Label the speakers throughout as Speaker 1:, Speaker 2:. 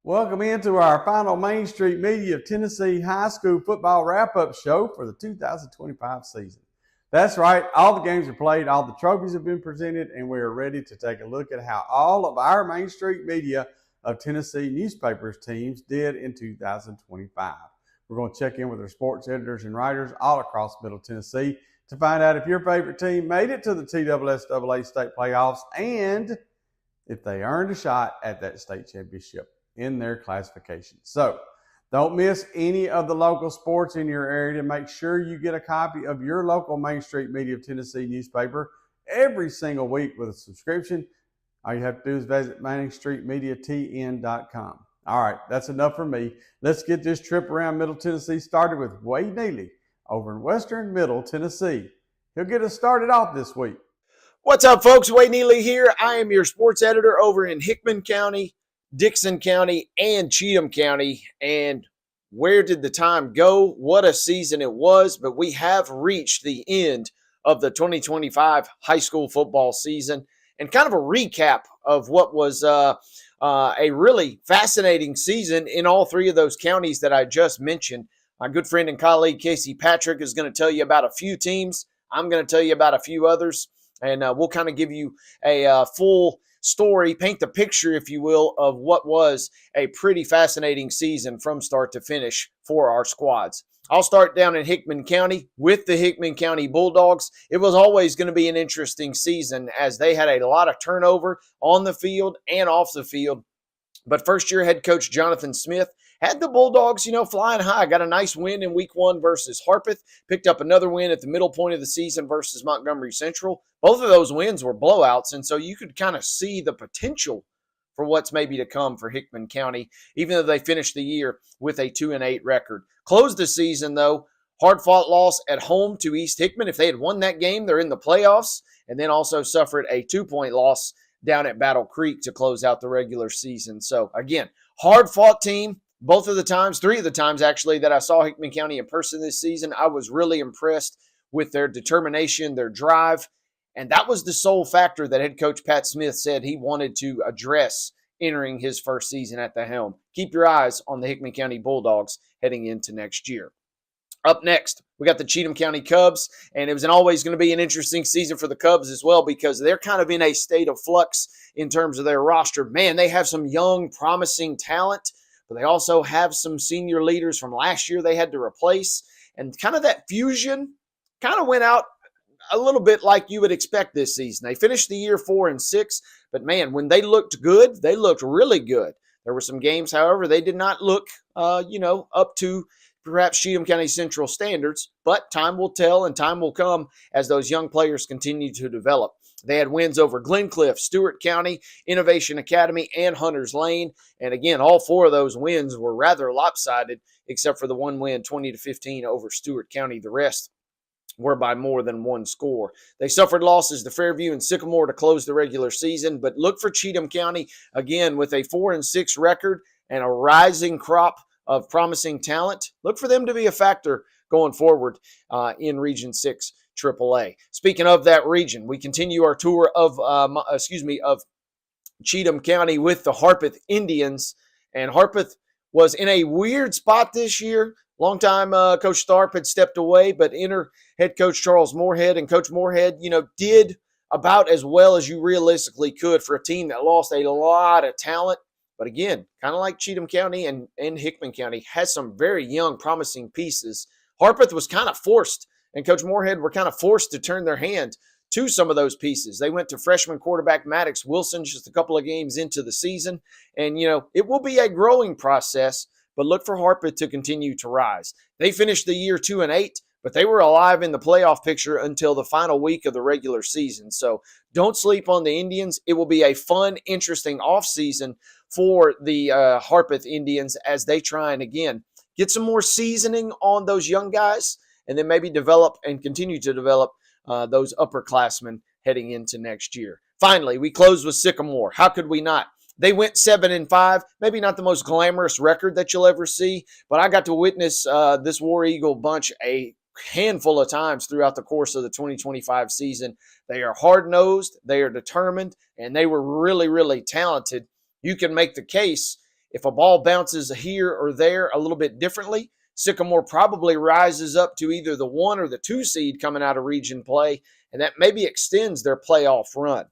Speaker 1: Welcome into our final Main Street Media of Tennessee High School football wrap-up show for the 2025 season. That's right, all the games are played, all the trophies have been presented, and we are ready to take a look at how all of our Main Street Media of Tennessee newspapers teams did in 2025. We're going to check in with our sports editors and writers all across Middle Tennessee to find out if your favorite team made it to the TSSAA state playoffs and if they earned a shot at that state championship in their classification. So don't miss any of the local sports in your area. To make sure you get a copy of your local Main Street Media of Tennessee newspaper every single week with a subscription. All you have to do is visit mainstreetmediatn.com. All right, that's enough for me. Let's get this trip around Middle Tennessee started with Wade Neely over in Western Middle Tennessee. He'll get us started off this week.
Speaker 2: What's up, folks? Wade Neely here. I am your sports editor over in Hickman County, Dixon County, and Cheatham County. And where did the time go? What a season it was. But we have reached the end of the 2025 high school football season and kind of a recap of what was a really fascinating season in all three of those counties that I just mentioned. My good friend and colleague Casey Patrick is going to tell you about a few teams. I'm going to tell you about a few others. And we'll kind of give you a full story, paint the picture, if you will, of what was a pretty fascinating season from start to finish for our squads. I'll start down in Hickman County with the Hickman County Bulldogs. It was always going to be an interesting season as they had a lot of turnover on the field and off the field. But first-year head coach Jonathan Smith had the Bulldogs, flying high. Got a nice win in week 1 versus Harpeth. Picked up another win at the middle point of the season versus Montgomery Central. Both of those wins were blowouts, and so you could kind of see the potential for what's maybe to come for Hickman County, even though they finished the year with a 2-8 record. Closed the season, though, hard-fought loss at home to East Hickman. If they had won that game, they're in the playoffs, and then also suffered a 2-point loss down at Battle Creek to close out the regular season. So, again, hard-fought team. Both of the times, 3 of the times actually, that I saw Hickman County in person this season, I was really impressed with their determination, their drive, and that was the sole factor that head coach Pat Smith said he wanted to address entering his first season at the helm. Keep your eyes on the Hickman County Bulldogs heading into next year. Up next, we got the Cheatham County Cubs, and it was always going to be an interesting season for the Cubs as well because they're kind of in a state of flux in terms of their roster. Man, they have some young, promising talent, but they also have some senior leaders from last year they had to replace, and kind of that fusion kind of went out a little bit like you would expect this season. They finished the year 4-6, but man, when they looked good, they looked really good. There were some games, however, they did not look, up to perhaps Cheatham County Central standards, but time will tell and time will come as those young players continue to develop. They had wins over Glencliff, Stewart County, Innovation Academy, and Hunters Lane. And again, all 4 of those wins were rather lopsided, except for the one win, 20-15 over Stewart County. The rest were by more than 1 score. They suffered losses to Fairview and Sycamore to close the regular season, but look for Cheatham County, again, with a 4-6 record and a rising crop of promising talent. Look for them to be a factor going forward in Region 6 AAA. Speaking of that region, we continue our tour of Cheatham County with the Harpeth Indians, and Harpeth was in a weird spot this year. Longtime Coach Tharp had stepped away, but enter head coach Charles Moorhead, and Coach Moorhead, did about as well as you realistically could for a team that lost a lot of talent. But again, kind of like Cheatham County and Hickman County, has some very young, promising pieces. Harpeth was kind of forced, and Coach Moorhead were kind of forced to turn their hand to some of those pieces. They went to freshman quarterback Maddox Wilson just a couple of games into the season. And, it will be a growing process, but look for Harpeth to continue to rise. They finished the year 2-8, but they were alive in the playoff picture until the final week of the regular season. So don't sleep on the Indians. It will be a fun, interesting offseason for the Harpeth Indians as they try and, again, get some more seasoning on those young guys and then maybe develop and continue to develop those upperclassmen heading into next year. Finally, we close with Sycamore. How could we not? They went 7-5, maybe not the most glamorous record that you'll ever see, but I got to witness this War Eagle bunch a handful of times throughout the course of the 2025 season. They are hard-nosed, they are determined, and they were really, really talented. You can make the case if a ball bounces here or there a little bit differently, Sycamore probably rises up to either the 1 or the 2 seed coming out of region play, and that maybe extends their playoff run.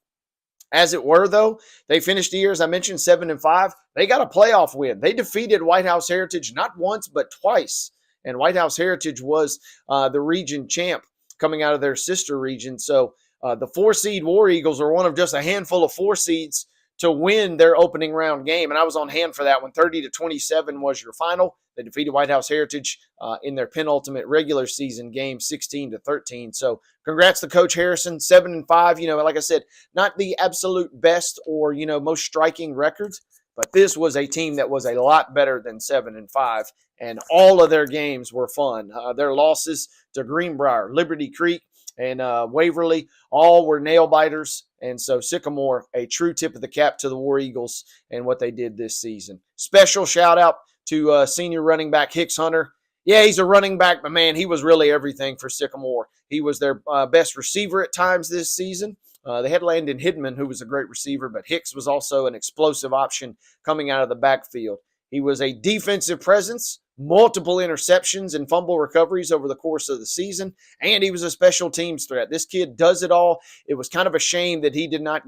Speaker 2: As it were, though, they finished the year, as I mentioned, 7-5. They got a playoff win. They defeated White House Heritage not once, but twice. And White House Heritage was the region champ coming out of their sister region. So the 4-seed War Eagles are one of just a handful of 4 seeds to win their opening round game. And I was on hand for that one. 30-27 was your final. They defeated White House Heritage in their penultimate regular season game, 16-13. So congrats to Coach Harrison, 7-5. Like I said, not the absolute best or, most striking records, but this was a team that was a lot better than 7-5. And all of their games were fun. Their losses to Greenbrier, Liberty Creek, and Waverly all were nail biters. And so Sycamore, a true tip of the cap to the War Eagles and what they did this season. Special shout out to senior running back Hicks Hunter. Yeah, he's a running back, but man, he was really everything for Sycamore. He was their best receiver at times this season. They had Landon Hidman, who was a great receiver, but Hicks was also an explosive option coming out of the backfield. He was a defensive presence, multiple interceptions and fumble recoveries over the course of the season, and he was a special teams threat. This kid does it all. It was kind of a shame that he did not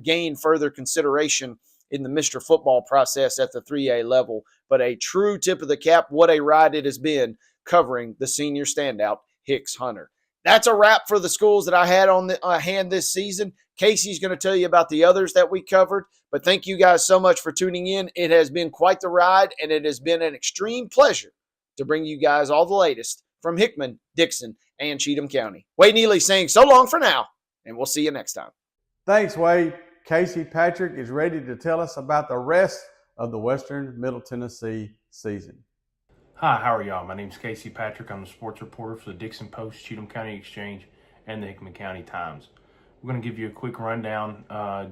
Speaker 2: gain further consideration in the Mr. Football process at the 3A level, but a true tip of the cap. What a ride it has been covering the senior standout, Hicks Hunter. That's a wrap for the schools that I had on the hand this season. Casey's going to tell you about the others that we covered, but thank you guys so much for tuning in. It has been quite the ride, and it has been an extreme pleasure to bring you guys all the latest from Hickman, Dixon, and Cheatham County. Wade Neely saying so long for now, and we'll see you next time.
Speaker 1: Thanks, Wade. Casey Patrick is ready to tell us about the rest of the Western Middle Tennessee season.
Speaker 3: Hi, how are y'all? My name is Casey Patrick. I'm the sports reporter for the Dixon Post, Cheatham County Exchange, and the Hickman County Times. We're going to give you a quick rundown,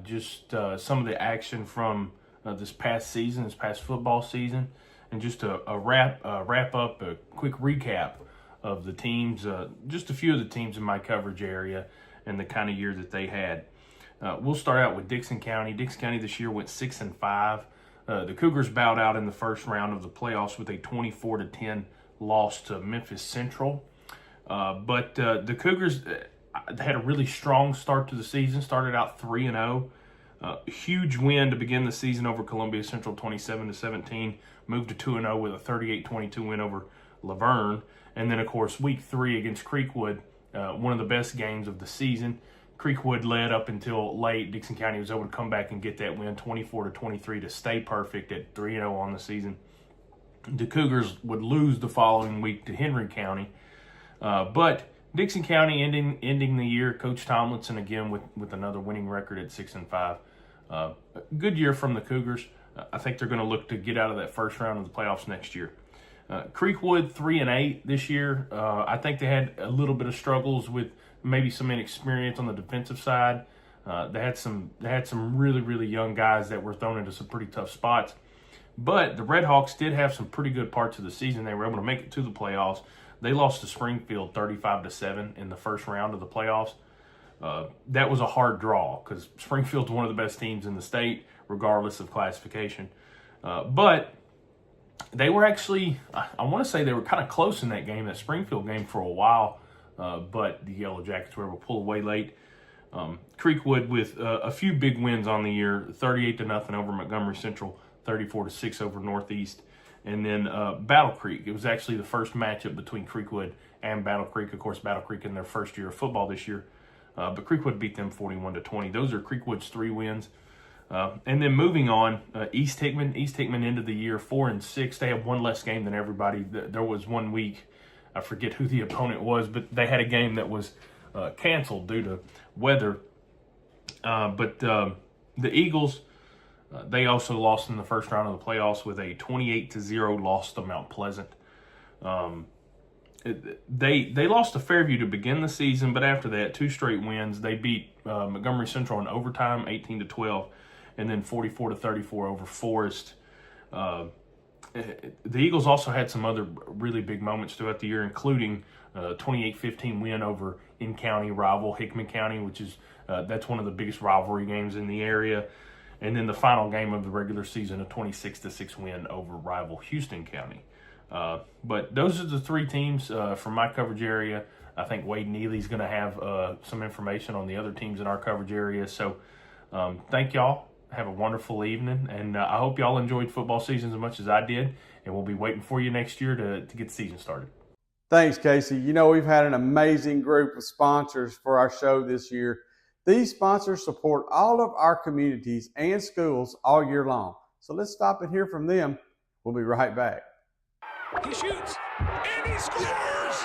Speaker 3: just some of the action from this past season, this past football season, and just a wrap up, a quick recap of the teams, just a few of the teams in my coverage area and the kind of year that they had. We'll start out with Dixon County. Dixon County this year went 6-5. The Cougars bowed out in the first round of the playoffs with a 24-10 loss to Memphis Central. But the Cougars had a really strong start to the season, started out 3-0. Huge win to begin the season over Columbia Central, 27-17. Moved to 2-0 with a 38-22 win over Laverne. And then, of course, week 3 against Creekwood, one of the best games of the season. Creekwood led up until late. Dixon County was able to come back and get that win, 24-23, to stay perfect at 3-0 on the season. The Cougars would lose the following week to Henry County. But Dixon County ending the year, Coach Tomlinson again with another winning record at 6-5. Good year from the Cougars. I think they're going to look to get out of that first round of the playoffs next year. Creekwood 3-8 this year. I think they had a little bit of struggles with maybe some inexperience on the defensive side. They had some really, really young guys that were thrown into some pretty tough spots. But the Redhawks did have some pretty good parts of the season. They were able to make it to the playoffs. They lost to Springfield 35-7 in the first round of the playoffs. That was a hard draw because Springfield's one of the best teams in the state, regardless of classification. But they were actually, I want to say they were kind of close in that game, that Springfield game, for a while. But the Yellow Jackets were able to pull away late. Creekwood with a few big wins on the year, 38-0 over Montgomery Central, 34-6 over Northeast. And then Battle Creek. It was actually the first matchup between Creekwood and Battle Creek. Of course, Battle Creek in their first year of football this year. But Creekwood beat them 41-20. Those are Creekwood's 3 wins. And then moving on, East Hickman. East Hickman ended the year 4-6. They had one less game than everybody. There was 1 week, I forget who the opponent was, but they had a game that was canceled due to weather. But the Eagles, they also lost in the first round of the playoffs with a 28-0 loss to Mount Pleasant. They lost to Fairview to begin the season, but after that, 2 straight wins. They beat Montgomery Central in overtime, 18-12, and then 44-34 over Forest. The Eagles also had some other really big moments throughout the year, including a 28-15 win over in-county rival Hickman County, which is that's one of the biggest rivalry games in the area. And then the final game of the regular season, a 26-6 win over rival Houston County. But those are the three teams from my coverage area. I think Wade Neely's going to have some information on the other teams in our coverage area. So thank y'all. Have a wonderful evening. And I hope y'all enjoyed football season as much as I did. And we'll be waiting for you next year to get the season started.
Speaker 1: Thanks, Casey. You know, we've had an amazing group of sponsors for our show this year. These sponsors support all of our communities and schools all year long. So let's stop and hear from them. We'll be right back.
Speaker 4: He shoots, and he scores!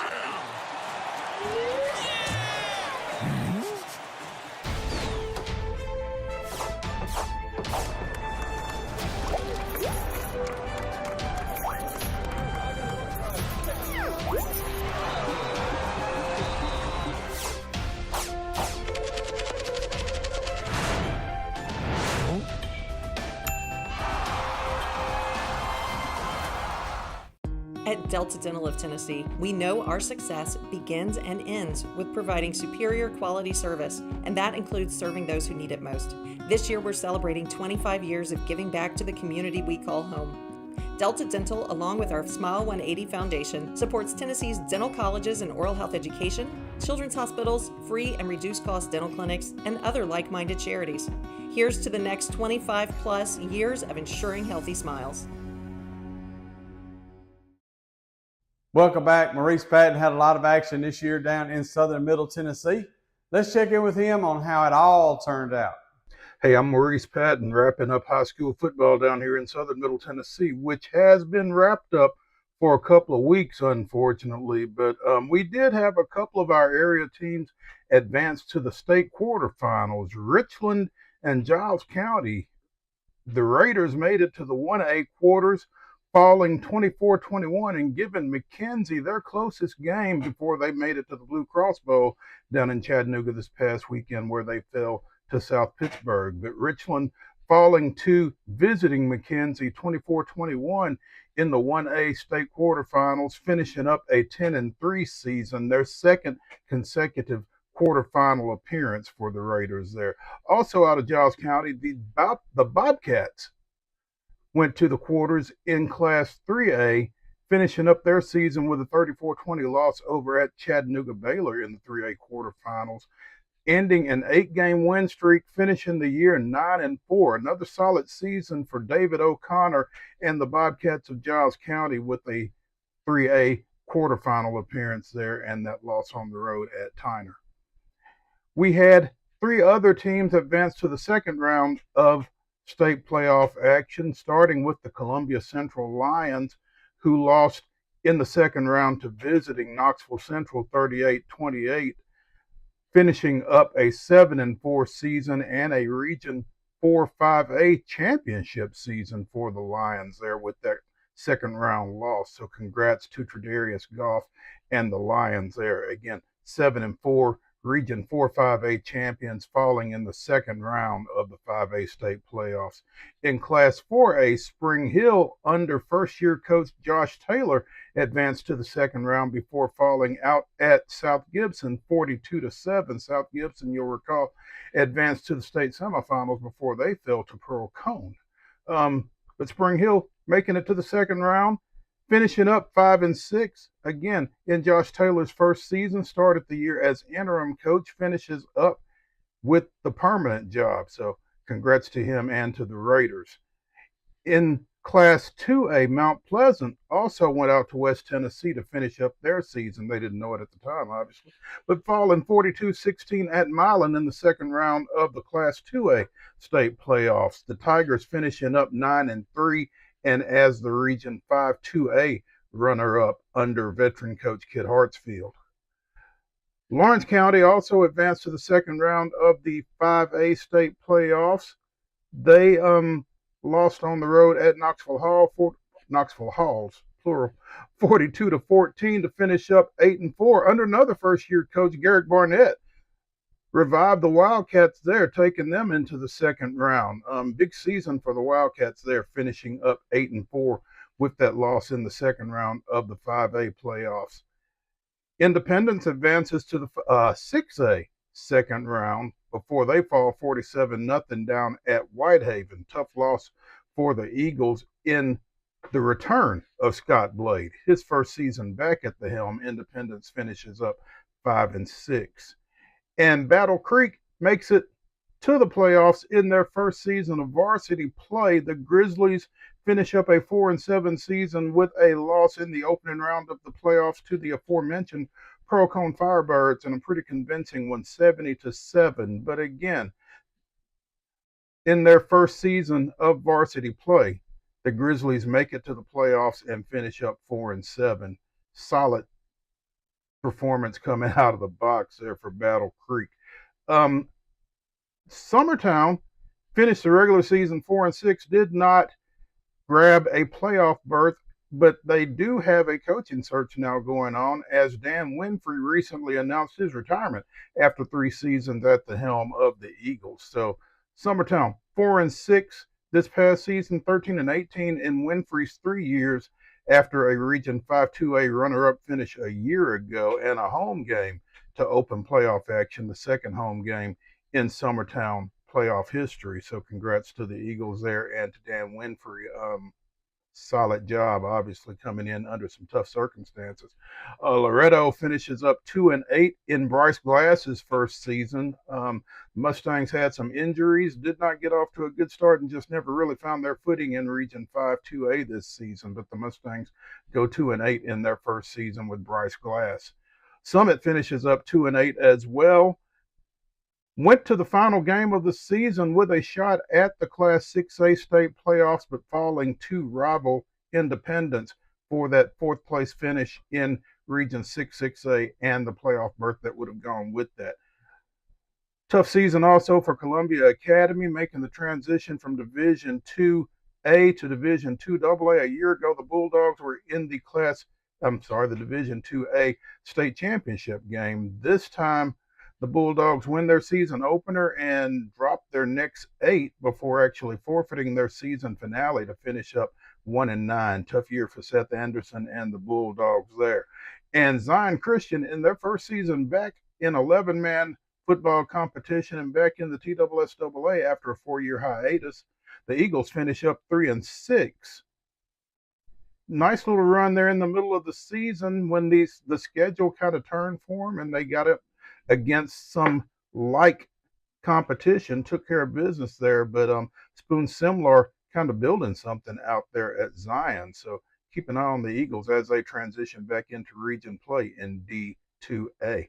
Speaker 5: At Delta Dental of Tennessee, we know our success begins and ends with providing superior quality service, and that includes serving those who need it most. This year, we're celebrating 25 years of giving back to the community we call home. Delta Dental, along with our Smile 180 Foundation, supports Tennessee's dental colleges and oral health education, children's hospitals, free and reduced cost dental clinics, and other like-minded charities. Here's to the next 25 plus years of ensuring healthy smiles.
Speaker 1: Welcome back. Maurice Patton had a lot of action this year down in southern Middle Tennessee. Let's check in with him on how it all turned out.
Speaker 6: Hey, I'm Maurice Patton, wrapping up high school football down here in southern Middle Tennessee, which has been wrapped up for a couple of weeks, unfortunately. But we did have a couple of our area teams advance to the state quarterfinals. Richland and Giles County, the Raiders made it to the 1A quarters, falling 24-21 and giving McKenzie their closest game before they made it to the Blue Cross Bowl down in Chattanooga this past weekend, where they fell to South Pittsburgh. But Richland falling to visiting McKenzie 24-21 in the 1A state quarterfinals, finishing up a 10-3 season, their second consecutive quarterfinal appearance for the Raiders there. Also out of Giles County, the Bobcats went to the quarters in Class 3A, finishing up their season with a 34-20 loss over at Chattanooga Baylor in the 3A quarterfinals, ending an 8-game win streak, finishing the year 9-4. Another solid season for David O'Connor and the Bobcats of Giles County with a 3A quarterfinal appearance there and that loss on the road at Tyner. We had 3 other teams advance to the second round of state playoff action, starting with the Columbia Central Lions, who lost in the second round to visiting Knoxville Central 38-28, finishing up a 7-4 season and a Region 4-5A championship season for the Lions there with that second round loss. So congrats to Tredarius Goff and the Lions there. Again, 7-4 Region 4-5A champions, falling in the second round of the 5A state playoffs. In Class 4A, Spring Hill, under first-year coach Josh Taylor, advanced to the second round before falling out at South Gibson 42-7. South Gibson, you'll recall, advanced to the state semifinals before they fell to Pearl Cone. But Spring Hill making it to the second round, finishing up 5-6. Again, in Josh Taylor's first season, started the year as interim coach, finishes up with the permanent job. So congrats to him and to the Raiders. In Class 2A, Mount Pleasant also went out to West Tennessee to finish up their season. They didn't know it at the time, obviously, but falling 42-16 at Milan in the second round of the Class 2A state playoffs. The Tigers finishing up 9-3 and as the Region 5-2A runner-up under veteran coach Kid Hartsfield. Lawrence County also advanced to the second round of the 5A state playoffs. They lost on the road at Knoxville Halls, plural, 42-14 to finish up 8-4 under another first-year coach, Garrick Barnett. Revived the Wildcats there, taking them into the second round. Big season for the Wildcats there, finishing up 8-4 with that loss in the second round of the 5A playoffs. Independence advances to the 6A second round before they fall 47-0 down at Whitehaven. Tough loss for the Eagles in the return of Scott Blade. His first season back at the helm, Independence finishes up 5-6. And Battle Creek makes it to the playoffs in their first season of varsity play. The Grizzlies finish up a 4-7 season with a loss in the opening round of the playoffs to the aforementioned Pearl Cone Firebirds, and a pretty convincing one, 70-7. But again, in their first season of varsity play, the Grizzlies make it to the playoffs and finish up 4-7. Solid performance coming out of the box there for Battle Creek. Summertown finished the regular season 4-6, did not grab a playoff berth, but they do have a coaching search now going on, as Dan Winfrey recently announced his retirement after 3 seasons at the helm of the Eagles. So Summertown 4-6 this past season, 13-18 in Winfrey's 3 years after a Region 5 2A runner-up finish a year ago, and a home game to open playoff action, the second home game in Summertown playoff history. So congrats to the Eagles there and to Dan Winfrey. Solid job, obviously, coming in under some tough circumstances. Loretto finishes up 2-8 in Bryce Glass's first season. Mustangs had some injuries, did not get off to a good start, and just never really found their footing in Region 5 2A this season. But the Mustangs go 2-8 in their first season with Bryce Glass. Summit finishes up 2-8 as well. Went to the final game of the season with a shot at the Class 6A state playoffs, but falling to rival Independence for that 4th place finish in Region 6A and the playoff berth that would have gone with that. Tough season also for Columbia Academy, making the transition from Division 2A to Division 2AA. A year ago, the Bulldogs were in the Division 2A state championship game. This time, the Bulldogs win their season opener and drop their next 8 before actually forfeiting their season finale to finish up 1-9. Tough year for Seth Anderson and the Bulldogs there. And Zion Christian, in their first season back in 11-man football competition and back in the TSSAA after a 4-year hiatus, the Eagles finish up 3-6. Nice little run there in the middle of the season when the schedule kind of turned for them and they got it against some like competition, took care of business there. But Spoon Simlar kind of building something out there at Zion. So keep an eye on the Eagles as they transition back into region play in D2A.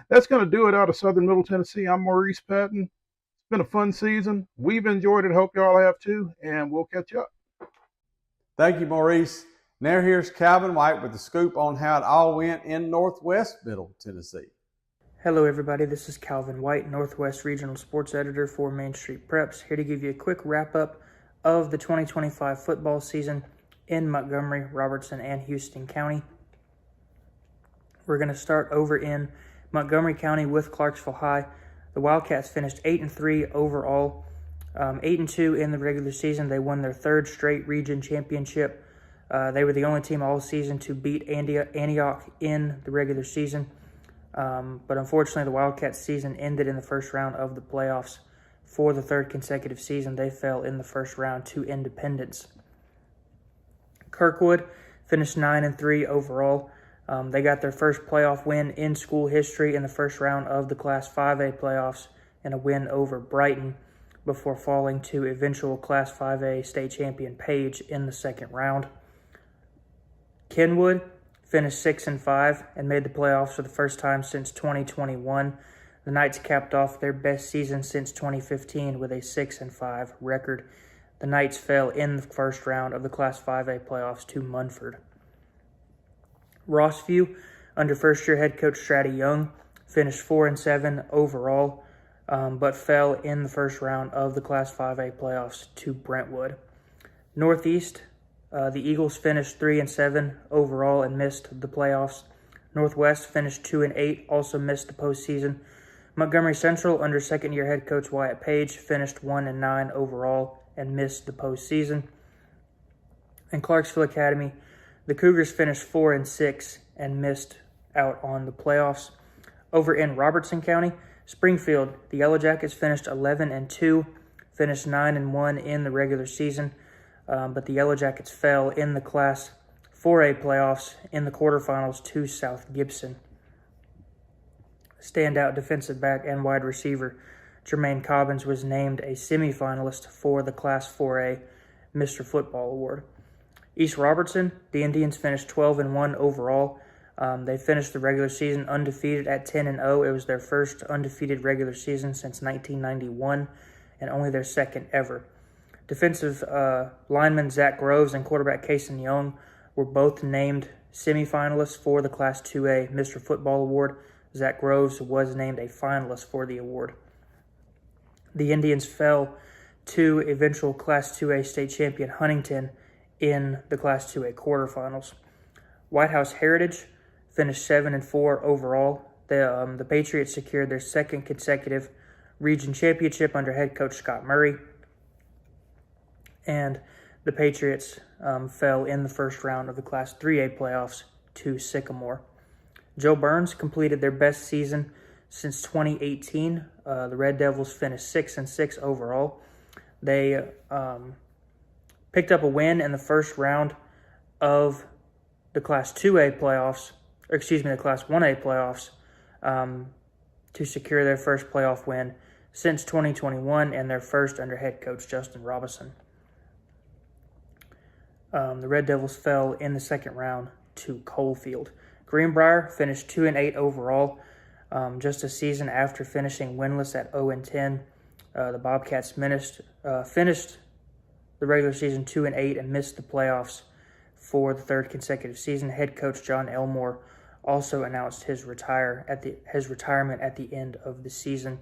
Speaker 6: That's going to do it out of Southern Middle Tennessee. I'm Maurice Patton. It's been a fun season. We've enjoyed it. Hope y'all have too, and we'll catch up.
Speaker 1: Thank you, Maurice. Now here's Calvin White with the scoop on how it all went in Northwest Middle Tennessee.
Speaker 7: Hello everybody, this is Calvin White, Northwest Regional Sports Editor for Main Street Preps, here to give you a quick wrap-up of the 2025 football season in Montgomery, Robertson, and Houston County. We're going to start over in Montgomery County with Clarksville High. The Wildcats finished 8-3 overall, 8-2 in the regular season. They won their 3rd straight region championship. They were the only team all season to beat Antioch in the regular season. But unfortunately, the Wildcats season ended in the first round of the playoffs. For the 3rd consecutive season, they fell in the first round to Independence. Kirkwood finished 9-3 overall. They got their first playoff win in school history in the first round of the Class 5A playoffs and a win over Brighton before falling to eventual Class 5A state champion Page in the second round. Kenwood finished 6-5 and made the playoffs for the first time since 2021. The Knights capped off their best season since 2015 with a 6-5 record. The Knights fell in the first round of the Class 5A playoffs to Munford. Rossview, under first-year head coach Stratty Young, finished 4-7 overall, but fell in the first round of the Class 5A playoffs to Brentwood. Northeast, the Eagles finished 3-7 overall and missed the playoffs. Northwest finished 2-8, also missed the postseason. Montgomery Central, under second-year head coach Wyatt Page, finished 1-9 overall and missed the postseason. And Clarksville Academy, the Cougars finished 4-6 and missed out on the playoffs. Over in Robertson County, Springfield, the Yellow Jackets finished 11-2, finished 9-1 in the regular season, but the Yellow Jackets fell in the Class 4A playoffs in the quarterfinals to South Gibson. Standout defensive back and wide receiver Jermaine Cobbins was named a semifinalist for the Class 4A Mr. Football Award. East Robertson, the Indians finished 12-1 overall. They finished the regular season undefeated at 10-0. It was their first undefeated regular season since 1991 and only their second ever. Defensive lineman Zach Groves and quarterback Kason Young were both named semifinalists for the Class 2A Mr. Football Award. Zach Groves was named a finalist for the award. The Indians fell to eventual Class 2A state champion Huntington in the Class 2A quarterfinals. White House Heritage finished 7-4 overall. The Patriots secured their second consecutive region championship under head coach Scott Murray, and the Patriots fell in the first round of the Class 3A playoffs to Sycamore. Joe Burns completed their best season since 2018. The Red Devils finished 6-6 overall. They picked up a win in the first round of the Class 2A playoffs, the Class 1A playoffs, to secure their first playoff win since 2021 and their first under head coach Justin Robinson. The Red Devils fell in the second round to Coalfield. Greenbrier finished 2-8 overall, just a season after finishing winless at 0-10. The Bobcats finished the regular season 2-8 and missed the playoffs for the third consecutive season. Head coach John Elmore also announced his retirement at the end of the season.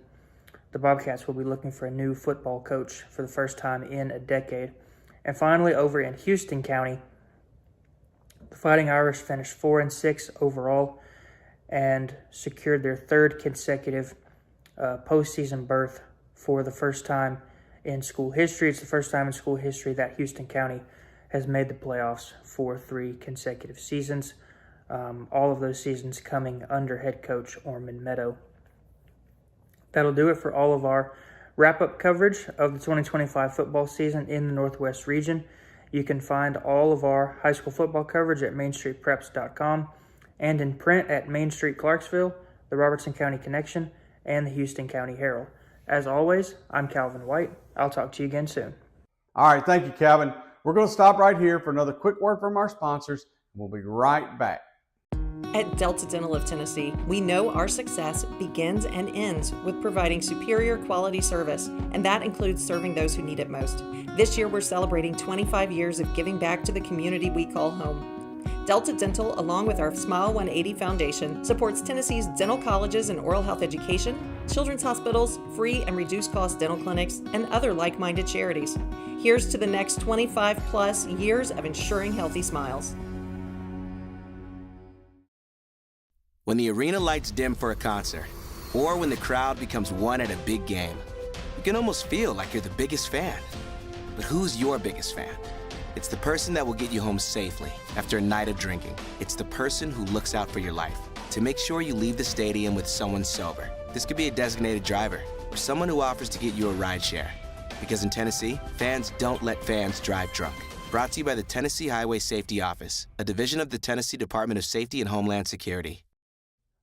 Speaker 7: The Bobcats will be looking for a new football coach for the first time in a decade. And finally, over in Houston County, the Fighting Irish finished 4-6 overall and secured their third consecutive postseason berth for the first time in school history. It's the first time in school history that Houston County has made the playoffs for 3 consecutive seasons. All of those seasons coming under head coach Orman Meadow. That'll do it for all of our wrap-up coverage of the 2025 football season in the Northwest region. You can find all of our high school football coverage at mainstreetpreps.com and in print at Main Street Clarksville, the Robertson County Connection, and the Houston County Herald. As always, I'm Calvin White. I'll talk to you again soon.
Speaker 1: All right, thank you, Calvin. We're going to stop right here for another quick word from our sponsors. We'll be right back.
Speaker 5: At Delta Dental of Tennessee, we know our success begins and ends with providing superior quality service, and that includes serving those who need it most. This year, we're celebrating 25 years of giving back to the community we call home. Delta Dental, along with our Smile 180 Foundation, supports Tennessee's dental colleges and oral health education, children's hospitals, free and reduced cost dental clinics, and other like-minded charities. Here's to the next 25 plus years of ensuring healthy smiles.
Speaker 8: When the arena lights dim for a concert, or when the crowd becomes one at a big game, you can almost feel like you're the biggest fan. But who's your biggest fan? It's the person that will get you home safely after a night of drinking. It's the person who looks out for your life to make sure you leave the stadium with someone sober. This could be a designated driver or someone who offers to get you a ride share. Because in Tennessee, fans don't let fans drive drunk. Brought to you by the Tennessee Highway Safety Office, a division of the Tennessee Department of Safety and Homeland Security.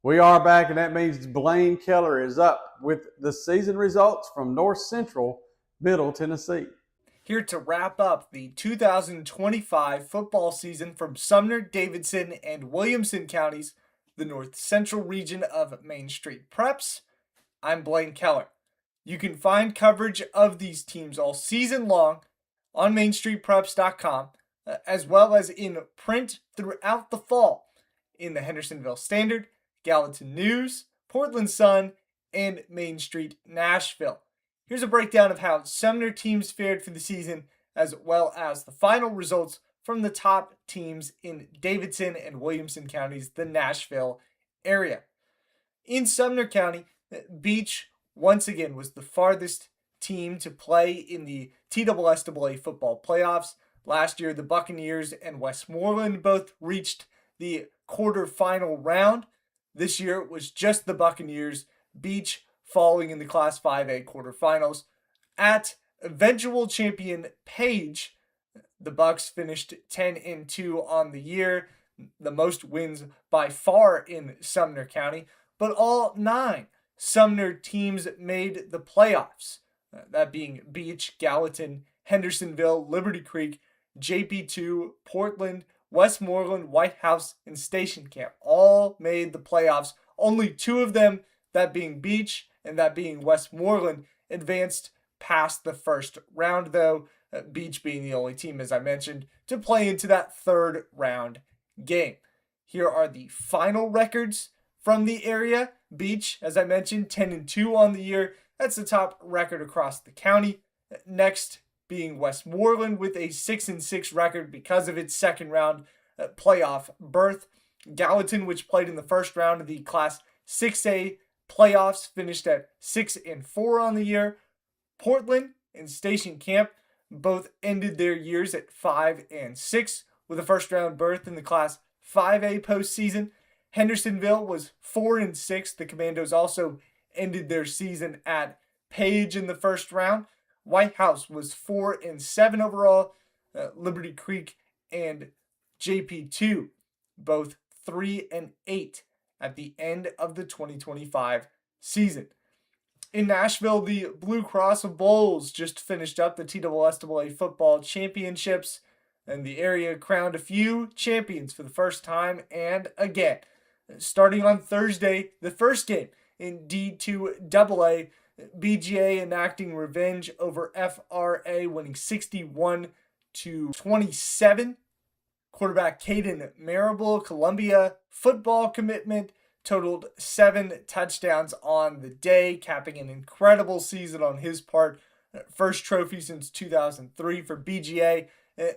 Speaker 1: We are back, and that means Blaine Kellar is up with the season results from North Central Middle Tennessee.
Speaker 9: Here to wrap up the 2025 football season from Sumner, Davidson, and Williamson counties, the North Central region of Main Street Preps, I'm Blaine Kellar. You can find coverage of these teams all season long on mainstreetpreps.com, as well as in print throughout the fall in the Hendersonville Standard, Gallatin News, Portland Sun, and Main Street Nashville. Here's a breakdown of how Sumner teams fared for the season, as well as the final results from the top teams in Davidson and Williamson counties, the Nashville area. In Sumner County, Beach once again was the farthest team to play in the TSSAA football playoffs. Last year, the Buccaneers and Westmoreland both reached the quarterfinal round. This year it was just the Buccaneers. Beach falling in the Class 5A quarterfinals. At eventual champion Page, the Bucks finished 10-2 on the year, the most wins by far in Sumner County, but all 9 Sumner teams made the playoffs, that being Beach, Gallatin, Hendersonville, Liberty Creek, JP2, Portland, Westmoreland, White House, and Station Camp. All made the playoffs. Only 2 of them, that being Beach and that being Westmoreland, advanced past the first round, though, Beach being the only team, as I mentioned, to play into that third round game. Here are the final records from the area. Beach, as I mentioned, 10-2 on the year. That's the top record across the county. Next being Westmoreland with a 6-6 record because of its second round playoff berth. Gallatin, which played in the first round of the Class 6A playoffs, finished at 6-4 on the year. Portland and Station Camp both ended their years at 5-6 with a first round berth in the Class 5A postseason. Hendersonville was 4-6. The Commandos also ended their season at Page in the first round. White House was 4-7 overall. Liberty Creek and JP2 both 3-8 at the end of the 2025 season. In Nashville, the Blue Cross Bulls just finished up the TSSAA football championships, and the area crowned a few champions for the first time and again. Starting on Thursday, the first game in D2AA, BGA enacting revenge over FRA, winning 61-27. Quarterback Caden Marable, Columbia football commitment, totaled 7 touchdowns on the day, capping an incredible season on his part. First trophy since 2003 for BGA,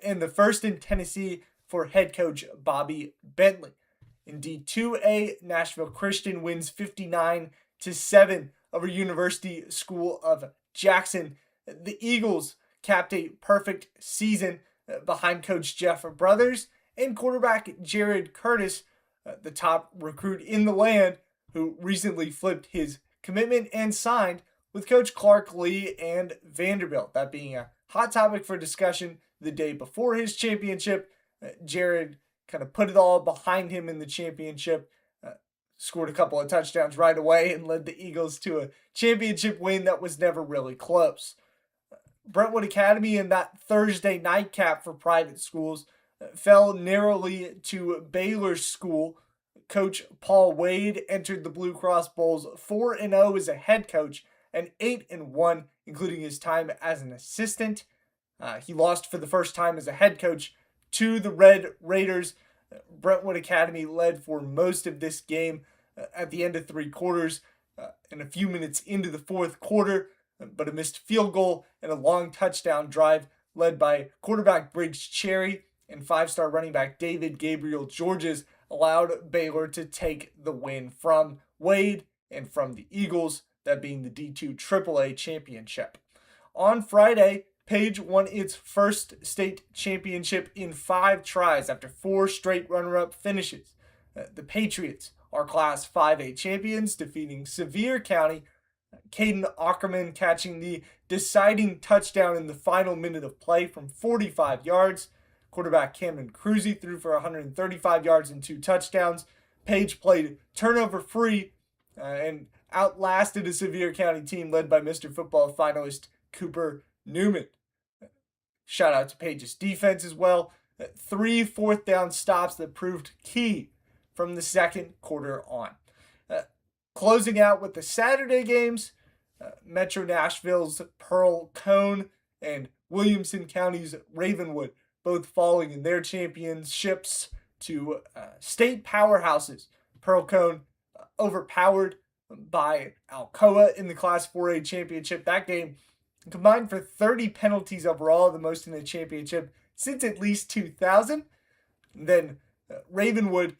Speaker 9: and the first in Tennessee for head coach Bobby Bentley. In D2A, Nashville Christian wins 59-7 over University School of Jackson. The Eagles capped a perfect season behind Coach Jeff Brothers and quarterback Jared Curtis, the top recruit in the land, who recently flipped his commitment and signed with Coach Clark Lee and Vanderbilt. That being a hot topic for discussion the day before his championship. Jared kind of put it all behind him in the championship, scored a couple of touchdowns right away, and led the Eagles to a championship win that was never really close. Brentwood Academy in that Thursday nightcap for private schools fell narrowly to Baylor School. Coach Paul Wade entered the Blue Cross Bulls 4-0 as a head coach and 8-1, including his time as an assistant. He lost for the first time as a head coach to the Red Raiders. Brentwood Academy led for most of this game at the end of 3 quarters and a few minutes into the fourth quarter, but a missed field goal and a long touchdown drive led by quarterback Briggs Cherry and 5-star running back David Gabriel Georges allowed Baylor to take the win from Wade and from the Eagles, that being the D2 AAA championship. On Friday, Page won its first state championship in 5 tries after 4 straight runner-up finishes. The Patriots are Class 5A champions, defeating Sevier County. Caden Ackerman catching the deciding touchdown in the final minute of play from 45 yards. Quarterback Camden Cruzy threw for 135 yards and 2 touchdowns. Page played turnover-free and outlasted a Sevier County team led by Mr. Football finalist Cooper Newman. Shout out to Page's defense as well. 3 fourth-down stops that proved key from the second quarter on. Closing out with the Saturday games, Metro Nashville's Pearl Cone and Williamson County's Ravenwood both falling in their championships to state powerhouses. Pearl Cone overpowered by Alcoa in the Class 4A championship. That game combined for 30 penalties overall, the most in the championship since at least 2000. Then Ravenwood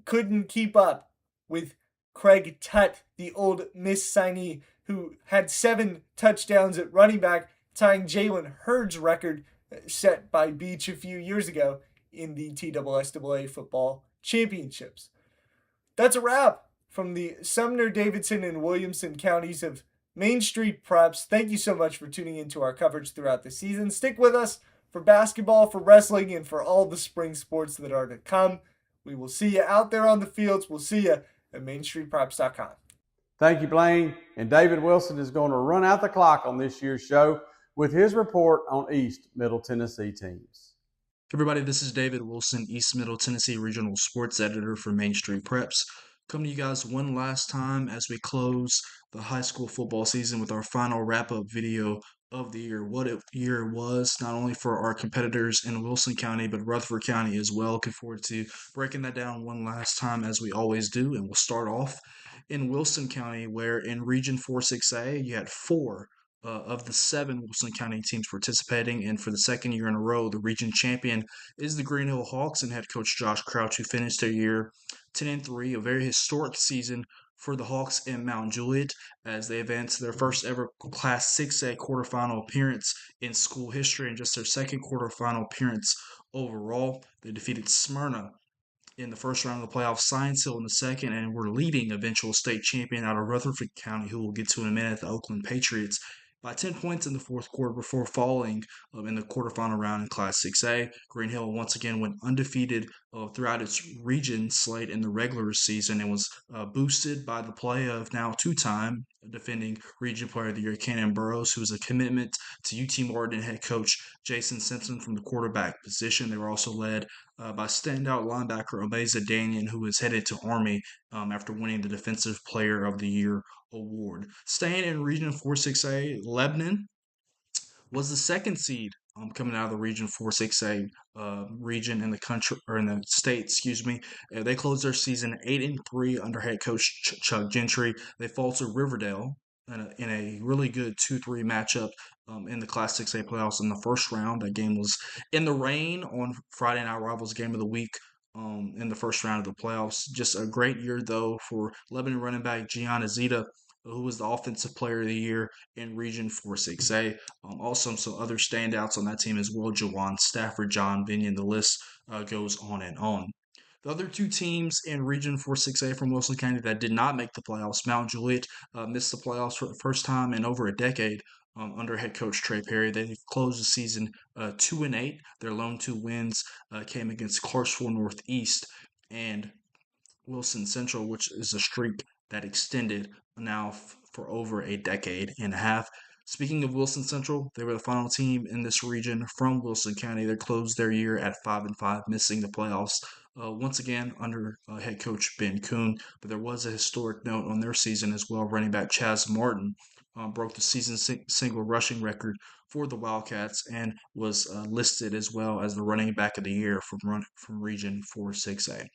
Speaker 9: couldn't keep up with Craig Tutt, the old Miss signee, who had 7 touchdowns at running back, tying Jalen Hurd's record set by Beach a few years ago in the TSSAA football championships. That's a wrap from the Sumner, Davidson, and Williamson counties of Main Street Preps. Thank you so much for tuning into our coverage throughout the season. Stick with us for basketball, for wrestling, and for all the spring sports that are to come. We will see you out there on the fields. We'll see you at MainStreetPreps.com.
Speaker 1: Thank you, Blaine. And David Wilson is going to run out the clock on this year's show with his report on East Middle Tennessee teams.
Speaker 10: Everybody, this is David Wilson, East Middle Tennessee Regional Sports Editor for Main Street Preps. Coming to you guys one last time as we close the high school football season with our final wrap-up video of the year. What a year it was, not only for our competitors in Wilson County, but Rutherford County as well. Looking forward to breaking that down one last time as we always do. And we'll start off in Wilson County, where in Region 4-6A, you had four of the 7 Wilson County teams participating, and for the second year in a row, the region champion is the Green Hill Hawks and head coach Josh Crouch, who finished their year 10-3, a very historic season for the Hawks in Mount Juliet as they advanced their first ever Class 6A quarterfinal appearance in school history and just their second quarterfinal appearance overall. They defeated Smyrna in the first round of the playoffs, Science Hill in the second, and were leading eventual state champion out of Rutherford County, who we'll get to in a minute, the Oakland Patriots, by 10 points in the fourth quarter before falling in the quarterfinal round in Class 6A. Green Hill once again went undefeated throughout its region slate in the regular season and was boosted by the play of now two-time defending Region Player of the Year, Cannon Burrows, who is a commitment to UT Martin head coach Jason Simpson from the quarterback position. They were also led by standout linebacker Obeza Danian, who is headed to Army after winning the Defensive Player of the Year award. Staying in Region 4-6A, Lebanon was the second seed coming out of the Region 4-6A region in the country, or in the state, excuse me. They closed their season 8-3 under head coach Chuck Gentry. They fall to Riverdale in a really good 2-3 matchup in the Class 6A playoffs in the first round. That game was in the rain on Friday Night Rivals Game of the Week in the first round of the playoffs. Just a great year, though, for Lebanon running back Gianna Zeta, who was the Offensive Player of the Year in Region 4-6A. Also, some other standouts on that team as well, Jawan Stafford, John Binion. The list goes on and on. The other two teams in Region 4-6A from Wilson County that did not make the playoffs, Mount Juliet missed the playoffs for the first time in over a decade under head coach Trey Perry. They closed the season 2-8. Their lone two wins came against Clarksville Northeast and Wilson Central, which is a streak that extended now for over a decade and a half. Speaking of Wilson Central, they were the final team in this region from Wilson County. They closed their year at 5-5, missing the playoffs once again under head coach Ben Kuhn. But there was a historic note on their season as well. Running back Chaz Martin broke the season single rushing record for the Wildcats and was listed as well as the running back of the year from Region 4-6A.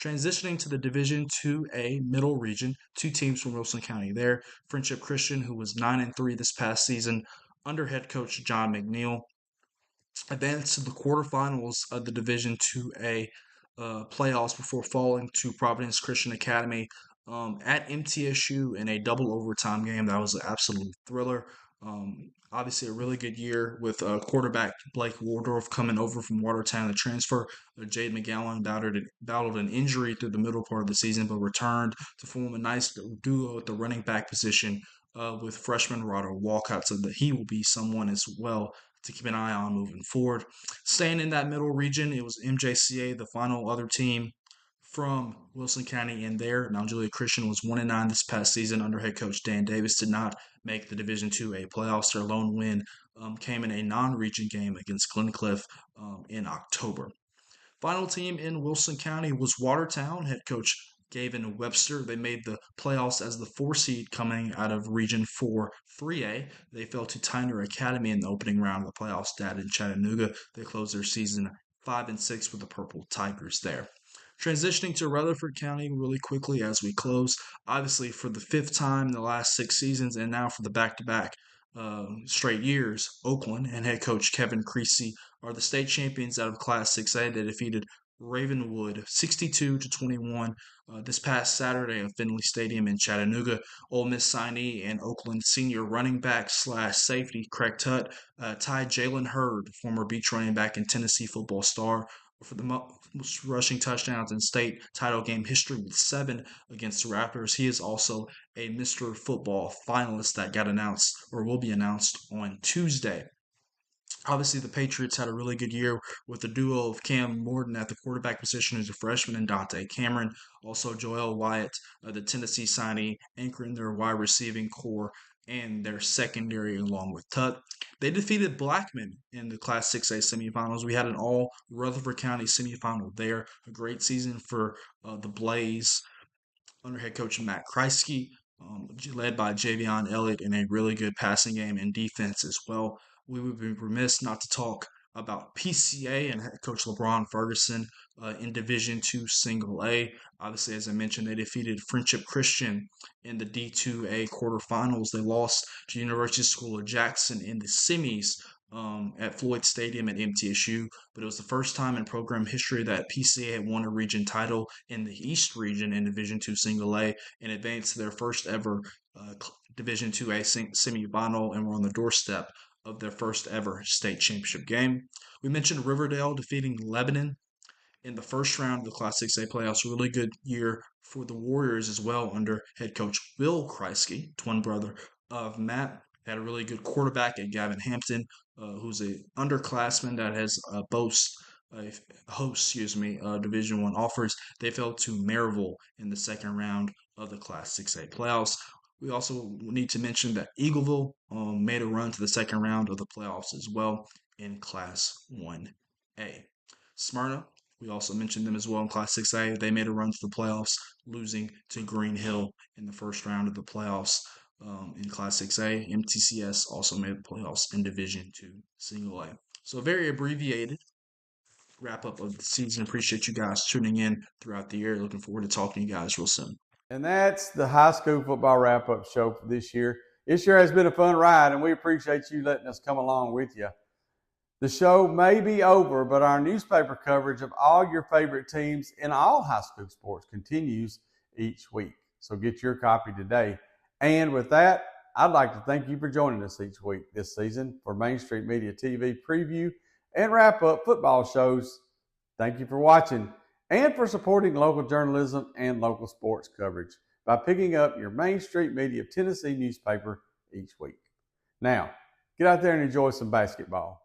Speaker 10: Transitioning to the Division 2A Middle Region, two teams from Wilson County there. Friendship Christian, who was 9-3 this past season under head coach John McNeil, advanced to the quarterfinals of the Division 2A playoffs before falling to Providence Christian Academy at MTSU in a double overtime game. That was an absolute thriller. Obviously, a really good year with quarterback Blake Wardorf coming over from Watertown to transfer. Jade McGowan battled an injury through the middle part of the season, but returned to form a nice duo at the running back position with freshman Rodder Walcott, so that he will be someone as well to keep an eye on moving forward. Staying in that middle region, it was MJCA, the final other team from Wilson County in there. Mount Juliet Christian was 1-9 this past season under head coach Dan Davis, did not make the Division 2A playoffs. Their lone win came in a non-region game against Glencliff in October. Final team in Wilson County was Watertown, head coach Gavin Webster. They made the playoffs as the 4 seed coming out of Region 4 3A. They fell to Tyner Academy in the opening round of the playoffs down in Chattanooga. They closed their season 5-6 with the Purple Tigers there. Transitioning to Rutherford County really quickly as we close, obviously for the 5th time in the last 6 seasons and now for the back-to-back straight years, Oakland and head coach Kevin Creasy are the state champions out of Class 6A. They defeated Ravenwood 62-21 this past Saturday at Finley Stadium in Chattanooga. Ole Miss signee and Oakland senior running back / safety Craig Tutt tied Jalen Hurd, former Beach running back and Tennessee football star, for the most rushing touchdowns in state title game history with 7 against the Raptors. He is also a Mr. Football finalist that got announced or will be announced on Tuesday. Obviously, the Patriots had a really good year with the duo of Cam Morton at the quarterback position, who's a freshman, and Dante Cameron. Also, Joel Wyatt, the Tennessee signee, anchoring their wide receiving core and their secondary along with Tuck. They defeated Blackman in the Class 6A semifinals. We had an all Rutherford County semifinal there. A great season for the Blaze under head coach Matt Kreisky, led by Javion Elliott in a really good passing game and defense as well. We would be remiss not to talk about PCA and head coach LeBron Ferguson in Division II Single A. Obviously, as I mentioned, they defeated Friendship Christian in the D2A quarterfinals. They lost to University School of Jackson in the semis at Floyd Stadium at MTSU, but it was the first time in program history that PCA had won a region title in the East region in Division II Single A and advanced to their first ever Division IIA semifinal and were on the doorstep of their first ever state championship game. We mentioned Riverdale defeating Lebanon in the first round of the Class 6A playoffs. Really good year for the Warriors as well under head coach Will Kreisky, twin brother of Matt. Had a really good quarterback at Gavin Hampton, who's a underclassman that has Division One offers. They fell to Maryville in the second round of the Class 6A playoffs. We also need to mention that Eagleville made a run to the second round of the playoffs as well in Class 1A. Smyrna, we also mentioned them as well in Class 6A. They made a run to the playoffs, losing to Green Hill in the first round of the playoffs in Class 6A. MTCS also made the playoffs in Division II Single A. So a very abbreviated wrap-up of the season. Appreciate you guys tuning in throughout the year. Looking forward to talking to you guys real soon.
Speaker 1: And that's the high school football wrap-up show for this year. This year has been a fun ride, and we appreciate you letting us come along with you. The show may be over, but our newspaper coverage of all your favorite teams in all high school sports continues each week. So get your copy today. And with that, I'd like to thank you for joining us each week this season for Main Street Media TV preview and wrap-up football shows. Thank you for watching and for supporting local journalism and local sports coverage by picking up your Main Street Media of Tennessee newspaper each week. Now, get out there and enjoy some basketball.